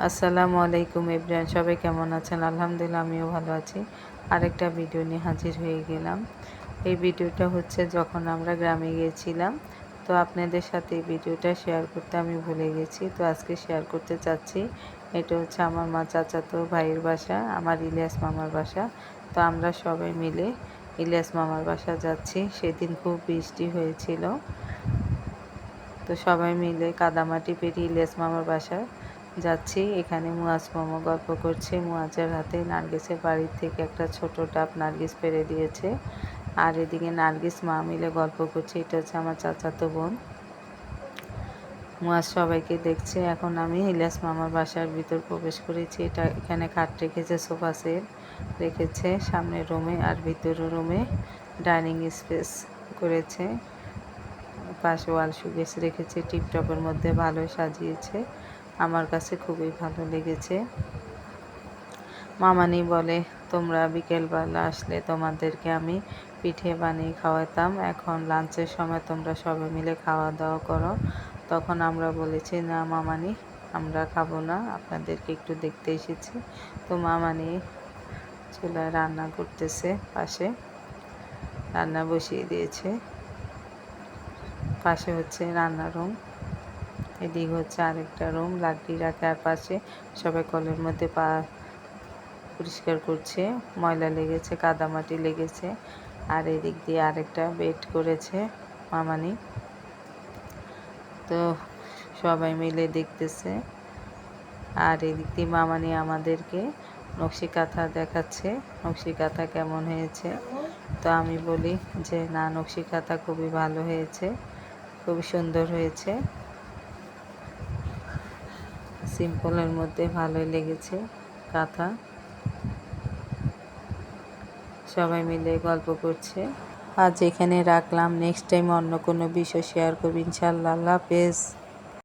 আসসালামু আলাইকুম এভরিওয়ান, সবাই কেমন আছেন? আলহামদুলিল্লাহ আমিও ভালো আছি। আরেকটা ভিডিও নিয়ে হাজির হয়ে গেলাম। এই ভিডিওটা হচ্ছে যখন আমরা গ্রামে গিয়েছিলাম, তো আপনাদের সাথে এই ভিডিওটা শেয়ার করতে আমি ভুলে গেছি, তো আজকে শেয়ার করতে চাচ্ছি। এটা হচ্ছে আমার মা চাচাতো ভাইয়ের বাসা, আমার ইলিয়াস মামার বাসা। তো আমরা সবাই মিলে ইলিয়াস মামার বাসা যাচ্ছি। সেদিন খুব বৃষ্টি হয়েছিল, তো সবাই মিলে কাদামাটি পেরিয়ে ইলিয়াস মামার বাসায় যাচ্ছি। এখানে মুয়াজ মামা গল্প করছে। মুয়াজের হাতে নার্গিসের বাড়ির থেকে একটা ছোট ডাব নার্গিস পেরে দিয়েছে, আর এদিকে নার্গিস মা মিলে গল্প করছে। এটা হচ্ছে আমার চাচাতো বোন। মুয়াজ সবাইকে দেখছে। এখন আমি ইলিয়াস মামার বাসার ভিতর প্রবেশ করেছি। এখানে খাট রেখেছে, সোফা সেট রেখেছে সামনের রুমে, আর ভিতরের রুমে ডাইনিং স্পেস করেছে। পাশে ওয়াল শোকেস রেখেছে, টিপটপের মধ্যে ভালোই সাজিয়েছে। আমার কাছে খুবই ভালো লেগেছে। মামানি বলে, তোমরা বিকেলবেলা আসলে তোমাদেরকে আমি পিঠে বানিয়ে খাওয়াতাম, এখন লাঞ্চের সময় তোমরা সবাই মিলে খাওয়া দাওয়া করো। তখন আমরা বলেছি, না মামানি, আমরা খাবো না, আপনাদেরকে একটু দেখতে এসেছি। তো মামানি চুলায় রান্না করতেছে, পাশে রান্না বসিয়ে দিয়েছে। পাশে হচ্ছে রান্নার রুম, এদিকে হচ্ছে আরেকটা রুম, লাকড়ি রাখে, আর পাশে সবাই কলের মধ্যে পা পরিষ্কার করছে, ময়লা লেগেছে, কাদামাটি লেগেছে। আর এদিক দিয়ে আরেকটা বেড করেছে মামানি। তো সবাই মিলে দেখতেছে। আর এদিক দিয়ে মামানি আমাদেরকে নকশি কাঁথা দেখাচ্ছে, নকশি কাঁথা কেমন হয়েছে। তো আমি বলি যে না, নকশি কাঁথা খুবই ভালো হয়েছে, খুবই সুন্দর হয়েছে, সিম্পলের মধ্যে ভালোই লেগেছে কাঁথা। সবাই মিলে গল্প করছে। আজ এখানে রাখলাম, নেক্সট টাইম অন্য কোনো বিষয় শেয়ার করব ইনশাআল্লাহ। আল্লাহ হাফেজ।